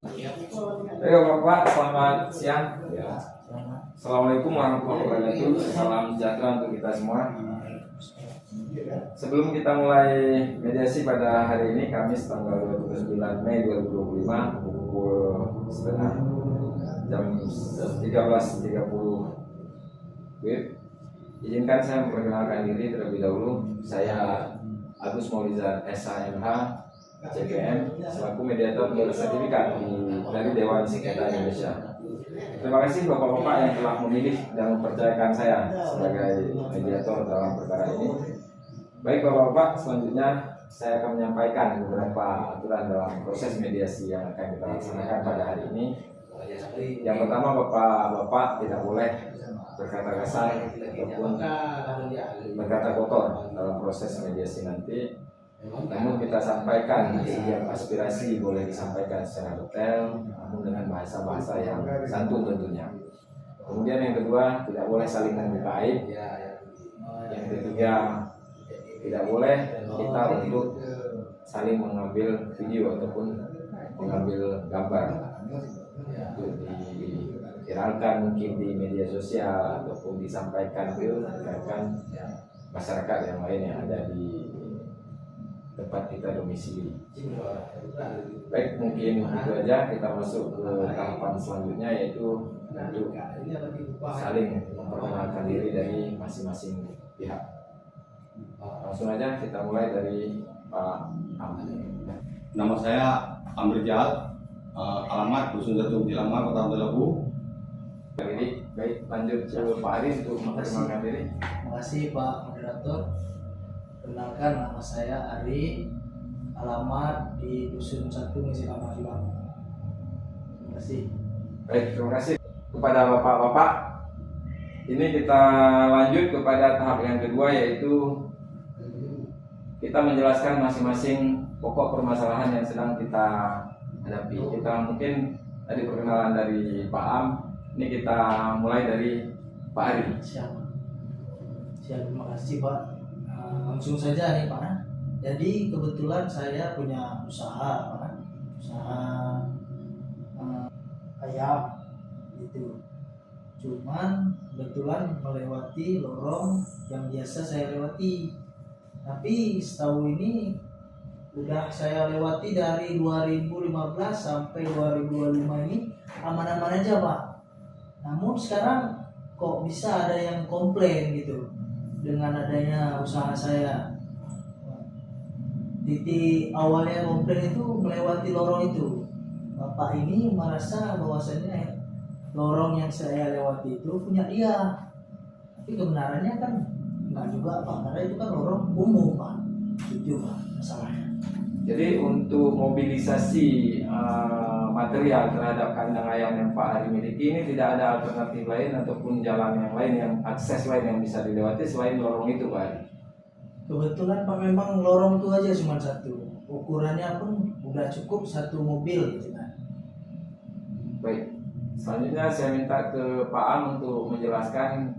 Oke Bapak, selamat siang. Ya. Assalamualaikum warahmatullahi wabarakatuh. Salam sejahtera untuk kita semua. Sebelum kita mulai mediasi pada hari ini, Kamis tanggal 29 Mei 2025 pukul setengah jam 13.30 WIB, izinkan saya memperkenalkan diri terlebih dahulu. Saya Agus Maulizar SHMH CPM selaku mediator bersertifikat dari Dewan Sengketa Indonesia. Terima kasih Bapak-Bapak yang telah memilih dan mempercayakan saya sebagai mediator dalam perkara ini. Baik Bapak-Bapak, selanjutnya saya akan menyampaikan beberapa aturan dalam proses mediasi yang akan kita laksanakan pada hari ini. Yang pertama, Bapak-Bapak tidak boleh berkata kasar ataupun berkata kotor dalam proses mediasi nanti. Namun kita sampaikan setiap aspirasi boleh disampaikan secara detail, namun dengan bahasa-bahasa yang santun tentunya. Kemudian yang kedua, tidak boleh saling membuka aib. Yang ketiga, tidak boleh kita untuk saling mengambil video ataupun mengambil gambar untuk diviralkan mungkin di media sosial ataupun disampaikan ke rekan masyarakat yang lain yang ada di tempat kita domisili. Baik, mungkin itu aja. Kita masuk ke tahapan selanjutnya, yaitu untuk saling memperkenalkan diri dari masing-masing pihak. Langsung aja kita mulai dari Pak Am. Nama saya Amr Jal, alamat Dusun Jatuh Lama, Kota Belabu. Baik, lanjut ke Pak Aris untuk memperkenalkan diri. Terima kasih Pak Moderator. Perkenalkan, nama saya Ari, alamat di Dusun 1 Misi Lama Hilang. Terima kasih. Baik, terima kasih kepada Bapak-Bapak. Ini kita lanjut kepada tahap yang kedua, yaitu kita menjelaskan masing-masing pokok permasalahan yang sedang kita hadapi. Kita mungkin tadi perkenalan dari Pak Am, ini kita mulai dari Pak Ari. Siap, terima kasih Pak. Langsung saja nih Pak. Jadi kebetulan saya punya usaha Pak. Usaha ayam gitu. Cuman kebetulan melewati lorong yang biasa saya lewati. Tapi setahu ini udah saya lewati dari 2015 sampai 2025 ini aman-aman aja Pak. Namun sekarang kok bisa ada yang komplain gitu dengan adanya usaha saya. Titik awalnya komplain itu melewati lorong itu. Bapak ini merasa bahwasanya lorong yang saya lewati itu punya dia. Tapi kebenarannya kan enggak juga Pak, karena itu kan lorong umum Pak. Itu Pak masalahnya. Jadi untuk mobilisasi material terhadap kandang ayam yang Pak Ari miliki ini tidak ada alternatif lain ataupun jalan yang lain, yang akses lain yang bisa dilewati selain lorong itu Pak Ari? Kebetulan Pak memang lorong itu aja cuma satu. Ukurannya pun udah cukup satu mobil gitu kan. Baik, selanjutnya saya minta ke Pak Am untuk menjelaskan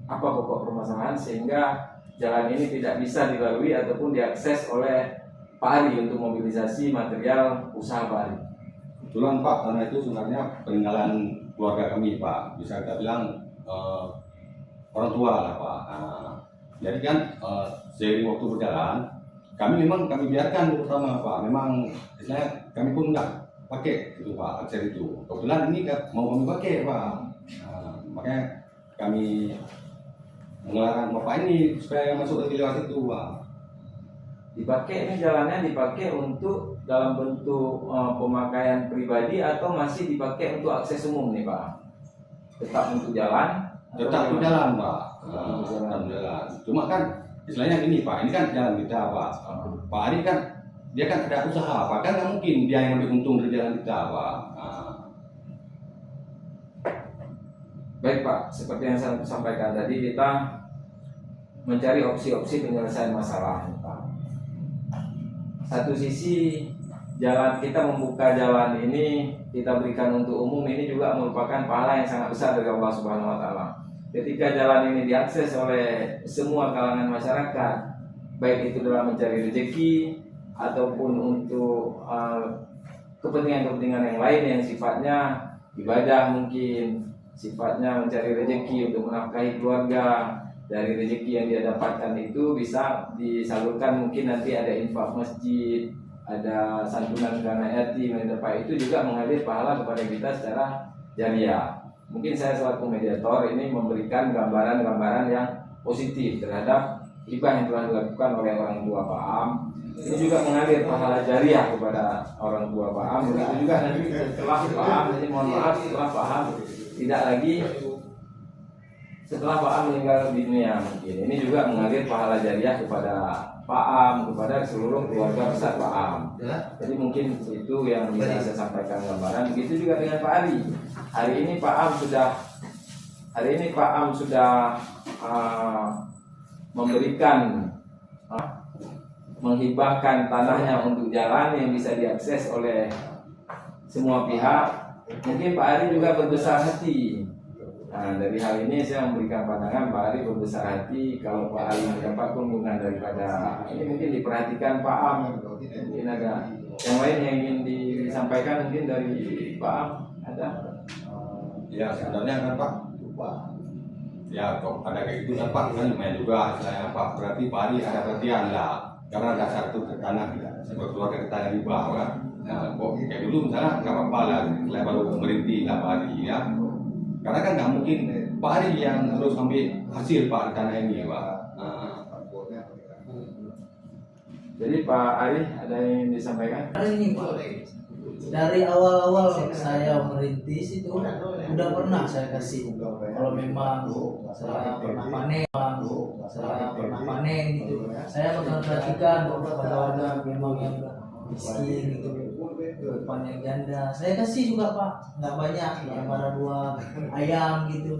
apa pokok permasalahan sehingga jalan ini tidak bisa dilalui ataupun diakses oleh Pak Ari untuk mobilisasi material usaha Pak Ari. Kebetulan Pak, karena itu sebenarnya peninggalan keluarga kami Pak, bisa kita bilang orang tua lah Pak. Jadi kan seiring waktu berjalan, kami biarkan pertama Pak. Memang istilahnya kami pun nggak pakai itu Pak, akses itu. Kebetulan ini mau kami pakai Pak. Makanya kami mengelarang Bapak ini supaya masuk ke lewat itu Pak. Dipakai ini jalannya dipakai untuk dalam bentuk pemakaian pribadi atau masih dipakai untuk akses umum nih Pak? Tetap untuk jalan? Tetap untuk jalan Pak. Tetap jalan. Cuma kan istilahnya gini Pak, ini kan jalan kita Pak. Pak Ari kan dia kan ada usaha Pak, kan nggak mungkin dia yang ambil untung dari jalan kita Pak. Baik Pak, seperti yang saya sampaikan tadi, kita mencari opsi-opsi penyelesaian masalah Pak. Satu sisi jalan kita membuka jalan ini kita berikan untuk umum, ini juga merupakan pahala yang sangat besar dari Allah Subhanahu wa taala. Ketika jalan ini diakses oleh semua kalangan masyarakat, baik itu dalam mencari rezeki ataupun untuk kepentingan-kepentingan yang lain yang sifatnya ibadah, mungkin sifatnya mencari rezeki untuk menafkahi keluarga. Dari rezeki yang dia dapatkan itu bisa disalurkan, mungkin nanti ada infak masjid, ada santunan ke anak yatim, itu juga mengalir pahala kepada kita secara jariah. Mungkin saya selaku mediator ini memberikan gambaran-gambaran yang positif terhadap hibah yang telah dilakukan oleh orang tua Pak Am. Ini juga mengalir pahala jariah kepada orang tua Pak Am. Begitu juga nanti setelah Pak Am, jadi mohon maaf setelah Pak Am tidak lagi, setelah Pak Am meninggal di dunia, mungkin ini juga mengalir pahala jariah kepada Pak Am, kepada seluruh keluarga besar Pak Am. Jadi mungkin itu yang bisa saya sampaikan gambaran. Begitu juga dengan Pak Ari. Hari ini Pak Am sudah memberikan, menghibahkan tanahnya untuk jalan yang bisa diakses oleh semua pihak. Mungkin Pak Ari juga berbesar hati. Nah, dari hal ini saya memberikan pandangan Pak Ari berbesar hati kalau Pak Ari mendapat kunjungan daripada ini, mungkin diperhatikan Pak Am. Mungkin ada yang lain yang ingin disampaikan mungkin dari Pak Am, ada? Ya sebenarnya kan Pak, ya kok ada kayak gitu kan Pak, kan lumayan juga saya Pak, berarti Pak Ari ada perhatian lah, karena dasar itu ke tanah sebuah keluarga kita dari bawah kan. Nah, kok kayak dulu misalnya nggak apa-apa lah, saya baru merintih lah Pak Ari ya. Karena kan nggak mungkin Pak Ari yang terus ambil hasil Pak di tanah ini Pak. Jadi Pak Ari ada yang ingin disampaikan? Hari ini Pak, dari awal-awal saya merintis itu udah pernah saya kasih, kalau memang saya pernah panen gitu, saya bakal perhatikan pada warga memang yang miskin gitu, depan yang janda saya kasih juga Pak, nggak banyak, yang para 2 ayam gitu,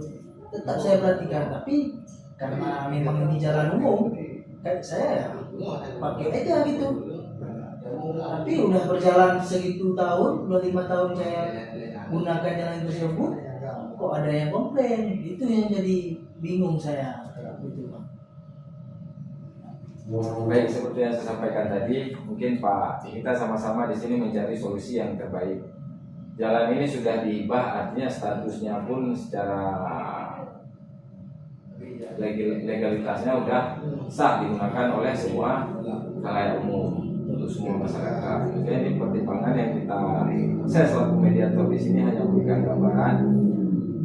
tetap saya perhatikan. Tapi karena memang ini jalan umum, kayak saya pakai aja gitu. Tapi udah berjalan segitu tahun, 25 tahun saya gunakan jalan tersebut, kok ada yang komplain, itu yang jadi bingung saya gitu Pak. Baik, seperti yang saya sampaikan tadi, mungkin Pak, kita sama-sama di sini mencari solusi yang terbaik. Jalan ini sudah dihibah, artinya statusnya pun secara legalitasnya sudah sah digunakan oleh semua khalayak umum, untuk semua masyarakat. Jadi ini pertimbangan yang saya selaku mediator di sini hanya memberikan gambaran.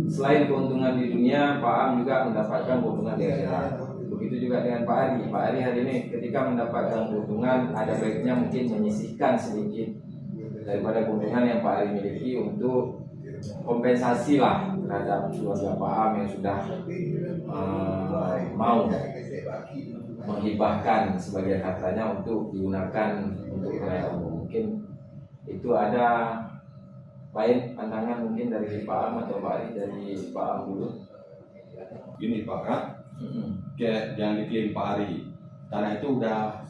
Selain keuntungan di dunia, Pak Am juga mendapatkan keuntungan di akhirat. Begitu juga dengan Pak Ari. Pak Ari hari ini ketika mendapatkan keuntungan, ada baiknya mungkin menyisihkan sedikit daripada keuntungan yang Pak Ari miliki untuk kompensasi lah terhadap keluarga Pak Am yang sudah mau menghibahkan sebagian hartanya untuk digunakan untuk khalayak umum. Mungkin itu ada lain pandangan mungkin dari Pak Am atau Pak Ari, dari Pak Am dulu. Gini Pak kan, kayak yang diklaim Pak Ari, tanah itu udah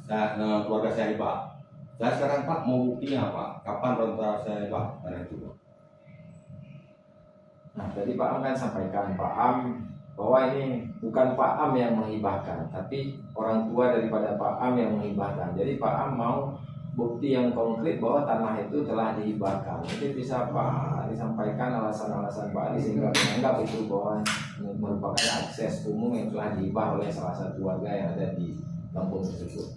keluarga saya hibah. Saya sekarang Pak mau buktinya Pak, kapan rentara saya hibah tanah itu Pak? Nah, tadi Pak Am kan sampaikan Pak Am bahwa ini bukan Pak Am yang menghibahkan, tapi orang tua daripada Pak Am yang menghibahkan. Jadi Pak Am mau bukti yang konkret bahwa tanah itu telah dihibahkan. Mungkin bisa Pak disampaikan alasan-alasan Pak Ari sehingga menganggap itu bahwa merupakan akses umum yang telah dihibah oleh salah satu warga yang ada di kampung tersebut.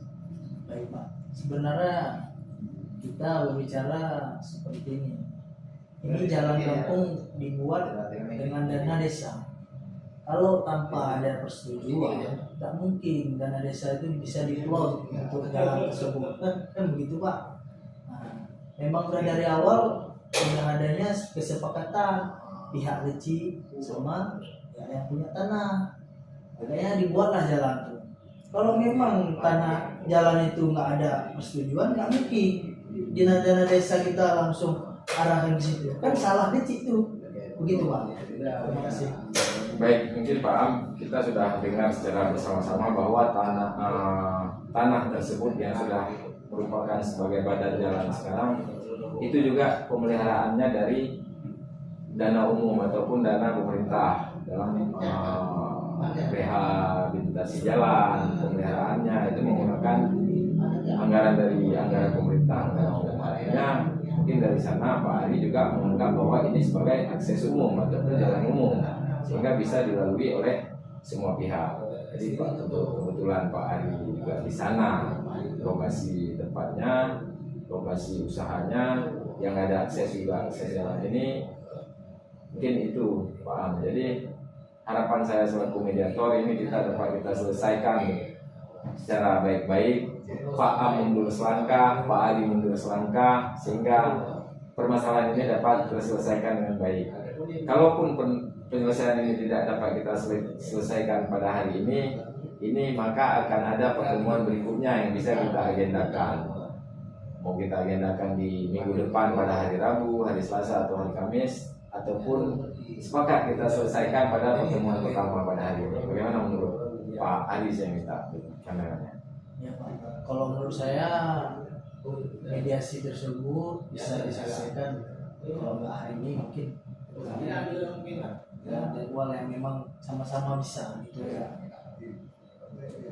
Baik Pak, sebenarnya kita berbicara seperti ini. Ini jalan kampung dibuat dengan dana desa. Kalau tanpa ada persetujuan, tak mungkin dana desa itu bisa diplot untuk jalan tersebut. Kan begitu Pak. Nah, memang udah dari awal sudah adanya kesepakatan pihak Reci sama yang punya tanah. Makanya dibuatlah jalan itu. Kalau memang tanah jalan itu nggak ada persetujuan, nggak mungkin dana desa kita langsung arahkan ke situ. Kan salah Reci itu. Begitu Pak. Terima kasih. Baik, mungkin Pak Am, kita sudah dengar secara bersama-sama bahwa tanah tersebut yang sudah merupakan sebagai badan jalan sekarang itu juga pemeliharaannya dari dana umum ataupun dana pemerintah dalam rehabilitasi jalan, pemeliharaannya itu menggunakan anggaran dari anggaran pemerintah. Artinya mungkin dari di sana, Pak Ari juga menganggap bahwa ini sebagai akses umum ataupun jalan umum sehingga bisa dilalui oleh semua pihak. Jadi kebetulan Pak Ari juga di sana, lokasi tempatnya, lokasi usahanya, yang ada akses juga akses jalan ini, mungkin itu Pak Am. Jadi harapan saya selaku mediator ini kita selesaikan secara baik-baik. Pak Am mundur selangkah, Pak Ari mundur selangkah, sehingga permasalahan ini dapat terselesaikan dengan baik. Kalaupun penyelesaian ini tidak dapat kita selesaikan pada hari ini maka akan ada pertemuan berikutnya yang bisa kita agendakan. Mau kita agendakan di minggu depan pada hari Rabu, hari Selasa atau hari Kamis, ataupun sepakat kita selesaikan pada pertemuan pertama pada hari ini. Bagaimana menurut Pak Ali? Saya minta kameranya. Ya Pak, kalau menurut saya mediasi tersebut bisa diselesaikan kalau nggak hari ini mungkin jadwal yang memang sama-sama bisa gitu ya.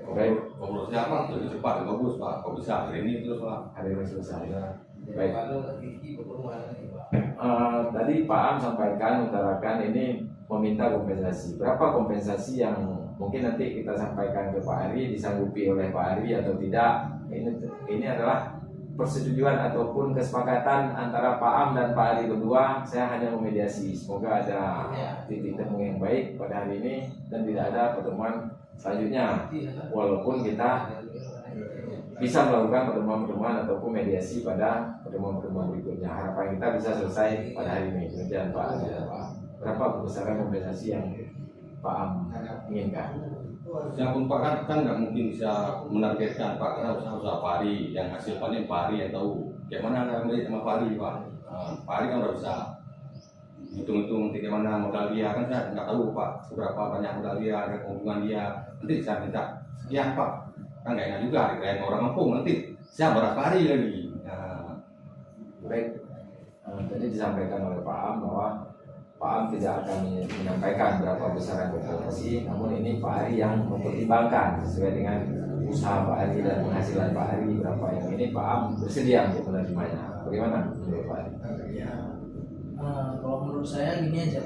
Baik, menurut saya Pak lebih cepat lebih bagus Pak. Kalau bisa hari ini terus Pak. Hari ini selesai. Baik. Tadi Pak Am sampaikan, utarakan ini meminta kompensasi. Berapa kompensasi yang mungkin nanti kita sampaikan ke Pak Ari, disanggupi oleh Pak Ari atau tidak? Ini adalah persetujuan ataupun kesepakatan antara Pak Am dan Pak Ari berdua. Saya hanya memediasi. Semoga ada titik temu yang baik pada hari ini dan tidak ada pertemuan selanjutnya. Walaupun kita bisa melakukan pertemuan-pertemuan ataupun mediasi pada pertemuan-pertemuan berikutnya. Harapan kita bisa selesai pada hari ini. Demikian Pak Ari dan Pak Am. Berapa besaran kompensasi yang Pak Am inginkan? Ya pun Pak kan nggak mungkin bisa menargetkan Pak, karena usaha-usaha Pak Ari yang hasil panen Pak Ari yang tahu. Bagaimana nggak melihat sama Pak Ari Pak? Pak Ari kan udah bisa hitung-hitung nanti gimana modal dia, kan saya nggak tahu Pak seberapa banyak modal dia, ada keuntungan dia. Nanti saya minta sekian Pak, kan nggak enak juga dikirain orang kampung nanti saya berapa hari lagi. Baik, tadi disampaikan oleh Pak Am bahwa Pak Am tidak akan menyampaikan berapa besaran kompensasi, namun ini Pak Ari yang mempertimbangkan sesuai dengan usaha Pak Ari dan penghasilan Pak Ari berapa yang ini Pak Am bersedia untuk menerimanya. Bagaimana menurut Pak Ari? Kalau menurut saya gini aja,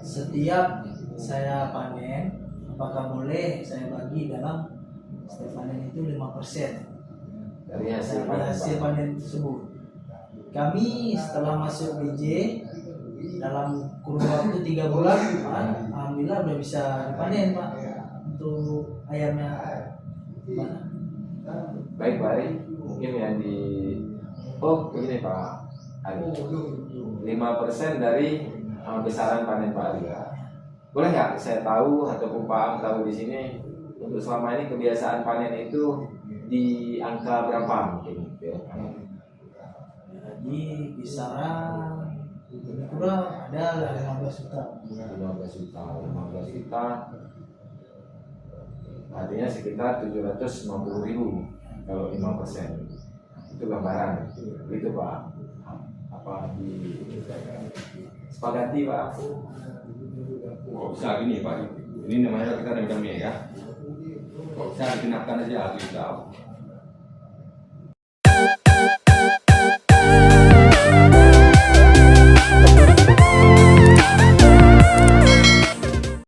setiap saya panen, apakah boleh saya bagi dalam setiap panen itu 5% Dari hasil panen tersebut. Kami setelah masuk BJ dalam kurun waktu 3 bulan, alhamdulillah udah bisa dipanen Pak untuk ayamnya. Baik Pak Ari, mungkin yang begini Pak Ari, 5% dari besaran panen Pak Ari. Boleh nggak saya tahu ataupun Pak Am tahu di sini untuk selama ini kebiasaan panen itu di angka berapa mungkin? Jadi kisaran kurang ada 15 juta. 15 juta artinya sekitar 750.000 kalau 5%. Itu gambaran begitu Pak. Apa di sepakati Pak? Kok bisa gini Pak? Ini namanya kita rem-remnya ya. Kok bisa digenapkan aja kita.